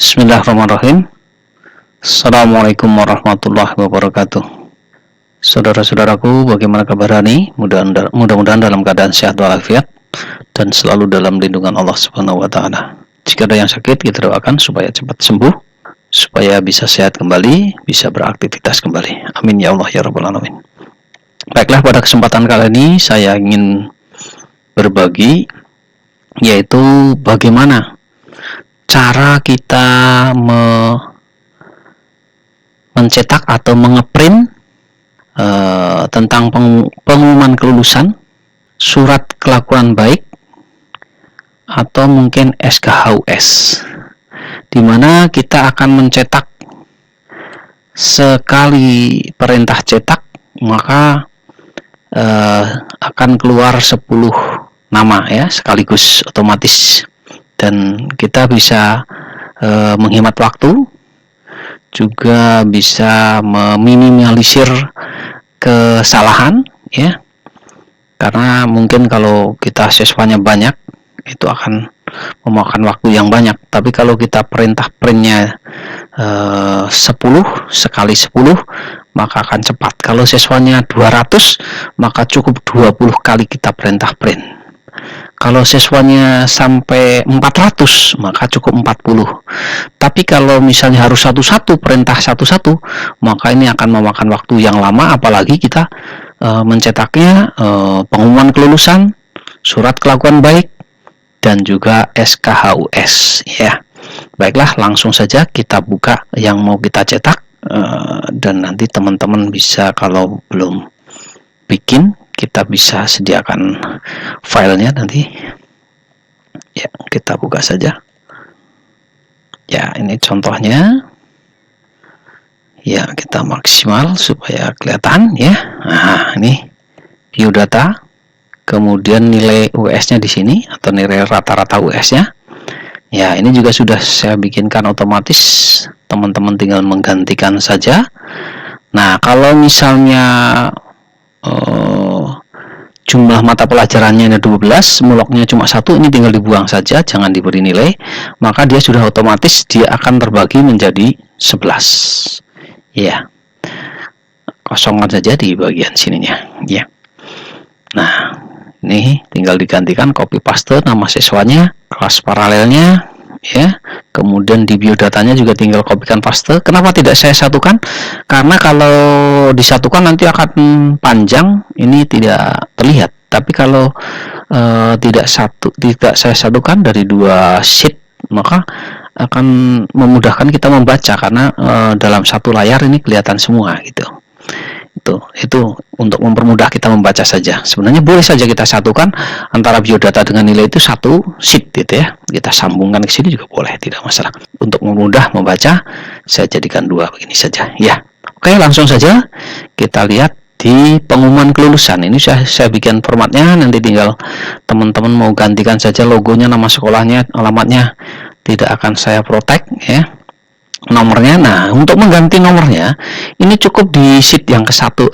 Bismillahirrahmanirrahim. Assalamualaikum warahmatullahi wabarakatuh. Saudara-saudaraku, bagaimana kabar hari? Mudah-mudahan dalam keadaan sehat walafiat dan selalu dalam lindungan Allah Subhanahu wa taala. Jika ada yang sakit, kita doakan supaya cepat sembuh, supaya bisa sehat kembali, bisa beraktivitas kembali. Amin ya Allah ya rabbal alamin. Baiklah, pada kesempatan kali ini saya ingin berbagi, yaitu bagaimana cara kita mencetak atau mengeprint tentang pengumuman kelulusan, surat kelakuan baik, atau mungkin SKHUS, di mana kita akan mencetak sekali perintah cetak, maka akan keluar 10 nama ya sekaligus otomatis, dan kita bisa menghemat waktu, juga bisa meminimalisir kesalahan ya, karena mungkin kalau kita siswanya banyak itu akan memakan waktu yang banyak, tapi kalau kita printnya 10 sekali 10 maka akan cepat. Kalau siswanya 200 maka cukup 20 kali kita perintah print. Kalau siswanya sampai 400 maka cukup 40. Tapi kalau misalnya harus satu-satu perintah satu-satu, maka ini akan memakan waktu yang lama, apalagi kita mencetaknya pengumuman kelulusan, surat kelakuan baik, dan juga SKHUS ya. Baiklah, langsung saja kita buka yang mau kita cetak, dan nanti teman-teman bisa, kalau belum bikin, kita bisa sediakan filenya nanti ya. Kita buka saja ya, ini contohnya ya, kita maksimal supaya kelihatan ya. Nah, ini view data, kemudian nilai US nya di sini atau nilai rata-rata US nya ya. Ini juga sudah saya bikinkan otomatis, teman-teman tinggal menggantikan saja. Nah, kalau misalnya jumlah mata pelajarannya ada 12, muloknya cuma 1, ini tinggal dibuang saja, jangan diberi nilai, maka dia sudah otomatis dia akan terbagi menjadi 11 ya. Kosongan saja di bagian sininya ya. Nah, ini tinggal digantikan, copy paste nama siswanya, kelas paralelnya ya, kemudian di biodatanya juga tinggal kopikan paste. Kenapa tidak saya satukan? Karena kalau disatukan nanti akan panjang, ini tidak terlihat. Tapi kalau tidak saya satukan dari 2 sheet, maka akan memudahkan kita membaca, karena dalam satu layar ini kelihatan semua gitu. Itu untuk mempermudah kita membaca saja. Sebenarnya boleh saja kita satukan antara biodata dengan nilai itu satu sheet gitu ya. Kita sambungkan ke sini juga boleh, tidak masalah. Untuk memudah membaca, saya jadikan 2 begini saja ya. Oke, langsung saja kita lihat di pengumuman kelulusan. Ini saya bikin formatnya, nanti tinggal teman-teman mau gantikan saja logonya, nama sekolahnya, alamatnya, tidak akan saya protect ya. Nomornya, nah untuk mengganti nomornya ini cukup di sheet yang ke-1,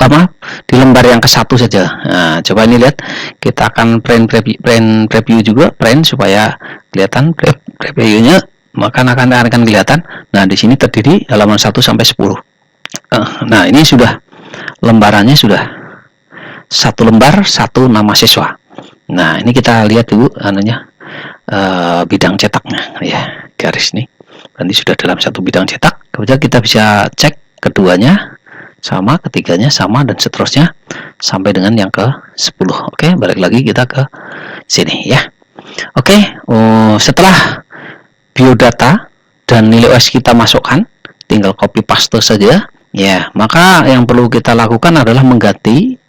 di lembar yang ke-1 saja. Nah, coba ini lihat, kita akan print preview juga, print supaya kelihatan previewnya, maka akan kelihatan. Nah, di sini terdiri halaman 1 sampai 10. Nah, ini sudah lembarannya, sudah 1 lembar 1 nama siswa. Nah, ini kita lihat dulu bidang cetaknya ya, garis nih. Nanti sudah dalam 1 bidang cetak. Kemudian kita bisa cek keduanya sama, ketiganya sama, dan seterusnya sampai dengan yang ke-10. Oke, balik lagi kita ke sini ya. Oke, setelah biodata dan nilai US kita masukkan, tinggal copy paste saja ya. Maka yang perlu kita lakukan adalah mengganti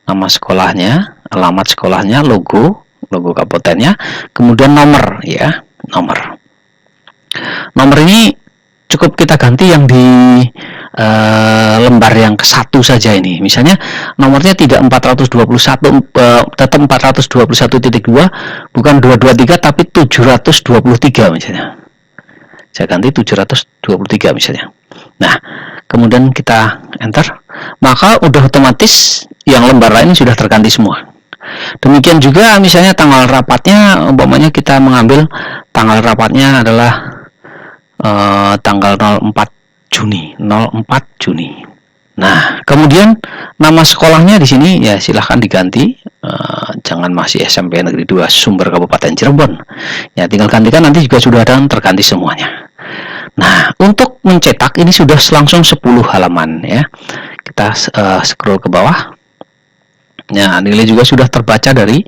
nama sekolahnya, alamat sekolahnya, logo kabupatennya, kemudian nomor ya, nomor ini cukup kita ganti yang di lembar yang ke-1 saja. Ini misalnya nomornya tidak 421, tetap 421.2, bukan 223 tapi 723 misalnya. Saya ganti 723 misalnya. Nah, kemudian kita enter, maka udah otomatis yang lembar lain sudah terganti semua. Demikian juga misalnya tanggal rapatnya, umpamanya kita mengambil tanggal rapatnya adalah tanggal 04 Juni. Nah, kemudian nama sekolahnya di sini ya silahkan diganti, jangan masih SMP Negeri 2 Sumber Kabupaten Cirebon. Ya, tinggal gantikan, nanti juga sudah ada terganti semuanya. Nah, untuk mencetak ini sudah langsung 10 halaman ya. Kita scroll ke bawah. Ya, nilai juga sudah terbaca dari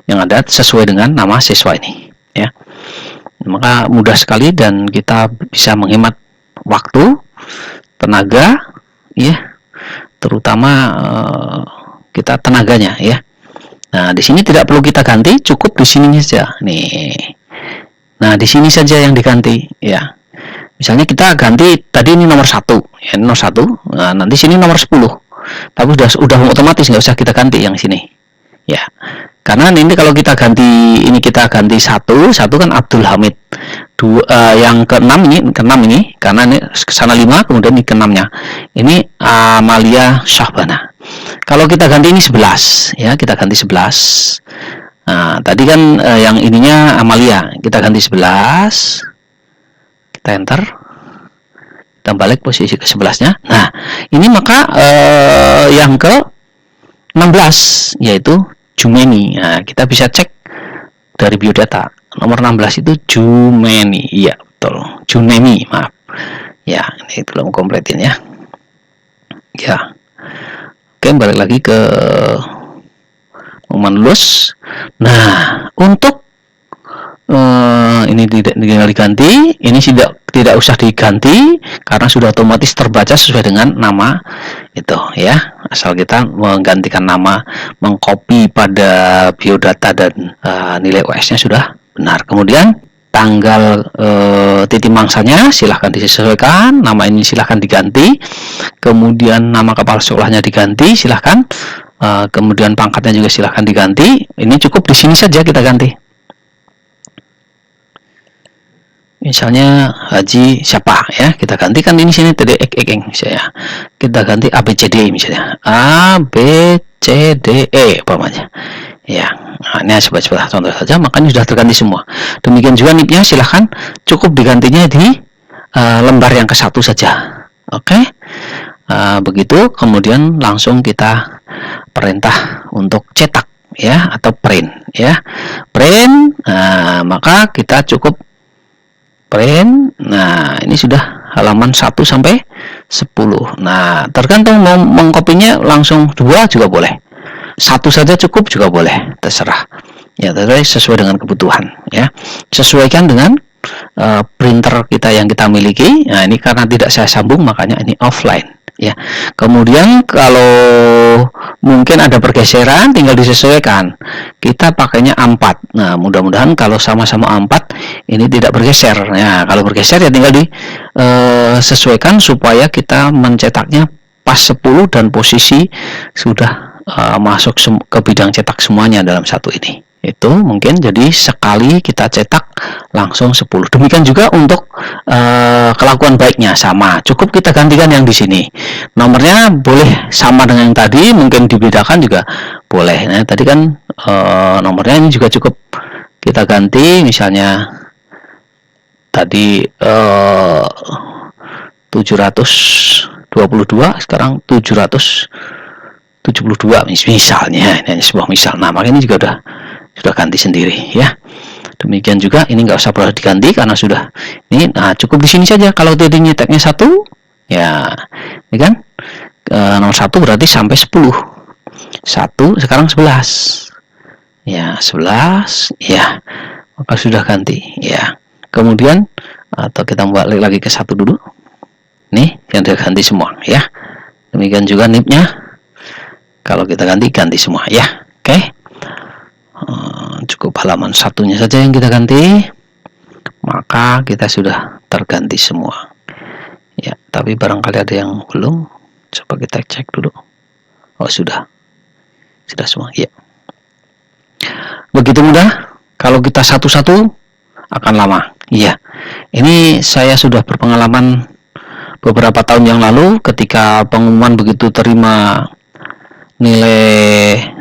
yang ada sesuai dengan nama siswa ini ya. Maka mudah sekali dan kita bisa menghemat waktu, tenaga ya, terutama kita tenaganya ya. Nah, di sini tidak perlu kita ganti, cukup di sini saja nih. Nah, di sini saja yang diganti ya. Misalnya kita ganti tadi ini nomor 1 ya, nomor 1. Nah, nanti sini nomor 10. Tapi sudah otomatis, nggak usah kita ganti yang sini ya. Karena ini kalau kita ganti ini, kita ganti satu kan Abdul Hamid. Yang ke-6 ini karena ini kesana 5, kemudian ini ke-6-nya. Ini Amalia Syahbana. Kalau kita ganti ini 11 ya, kita ganti 11. Nah, tadi kan yang ininya Amalia, kita ganti 11. Kita enter. Kita balik posisi ke 11-nya. Nah, ini maka yang ke-16 yaitu Jumeni. Nah, kita bisa cek dari biodata. Nomor 16 itu Jumeni. Iya, betul. Junemi, maaf. Ya, ini belum kompletin ya. Ya. Oke, balik lagi ke pengumuman lulus. Nah, untuk ini tinggal diganti, ini tidak usah diganti karena sudah otomatis terbaca sesuai dengan nama itu ya. Asal kita menggantikan nama, mengcopy pada biodata dan nilai US-nya sudah benar. Kemudian tanggal titik mangsanya silahkan disesuaikan, nama ini silahkan diganti, kemudian nama kepala sekolahnya diganti silahkan, kemudian pangkatnya juga silahkan diganti. Ini cukup di sini saja kita ganti. Misalnya Haji siapa ya, kita gantikan ini sini tadi misalnya. Kita ganti ABCD misalnya. ABCDE umpamanya. Ya, nah, ini sebagai contoh saja, makanya sudah terganti semua. Demikian juga NIP-nya silahkan cukup digantinya di lembar yang ke-1 saja. Oke. Begitu, kemudian langsung kita perintah untuk cetak ya, atau print ya. Print, maka kita cukup print. Nah, ini sudah halaman 1 sampai 10. Nah, tergantung mau mengkopinya langsung 2 juga boleh. 1 saja cukup juga boleh, terserah. Ya, sesuai dengan kebutuhan ya. Sesuaikan dengan printer kita yang kita miliki. Nah, ini karena tidak saya sambung makanya ini offline ya. Kemudian kalau mungkin ada pergeseran tinggal disesuaikan. Kita pakainya A4. Nah, mudah-mudahan kalau sama-sama A4 ini tidak bergeser. Ya, kalau bergeser ya tinggal disesuaikan supaya kita mencetaknya pas 10 dan posisi sudah masuk ke bidang cetak semuanya dalam satu ini. Itu mungkin jadi sekali kita cetak langsung 10. Demikian juga untuk kelakuan baiknya sama. Cukup kita gantikan yang di sini. Nomornya boleh sama dengan yang tadi, mungkin dibedakan juga boleh. Nah, tadi kan nomornya ini juga cukup kita ganti, misalnya tadi 722 sekarang 772 misalnya. Ini sebuah misal. Nah, makanya ini juga sudah ganti sendiri ya. Demikian juga ini nggak usah perlu diganti karena sudah ini. Nah, cukup di sini saja. Kalau tadi nyeteknya 1 ya, ini kan nomor 1 berarti sampai 10. 1 sekarang 11 ya, 11 ya, maka sudah ganti ya. Kemudian atau kita balik lagi ke 1 dulu. Nih yang sudah ganti semua ya. Demikian juga NIP-nya kalau kita ganti semua ya. Oke. Cukup halaman 1-nya saja yang kita ganti, maka kita sudah terganti semua ya. Tapi barangkali ada yang belum, coba kita cek dulu. Oh, sudah semua ya. Begitu mudah. Kalau kita satu-satu akan lama iya. Ini saya sudah berpengalaman beberapa tahun yang lalu ketika pengumuman begitu terima nilai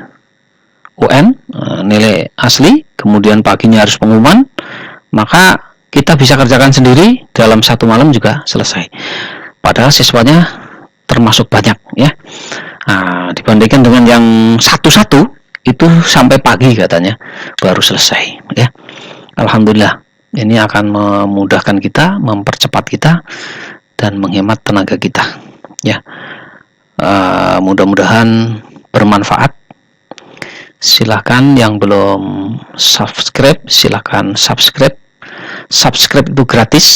UN, nilai asli, kemudian paginya harus pengumuman, maka kita bisa kerjakan sendiri dalam 1 malam juga selesai. Padahal siswanya termasuk banyak ya. Nah, dibandingkan dengan yang satu-satu itu sampai pagi katanya baru selesai ya. Alhamdulillah, ini akan memudahkan kita, mempercepat kita, dan menghemat tenaga kita ya. Mudah-mudahan bermanfaat. Silahkan yang belum subscribe, silahkan subscribe. Subscribe itu gratis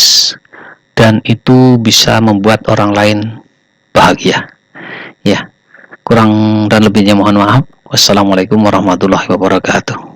dan itu bisa membuat orang lain bahagia ya. Kurang dan lebihnya mohon maaf. Wassalamualaikum warahmatullahi wabarakatuh.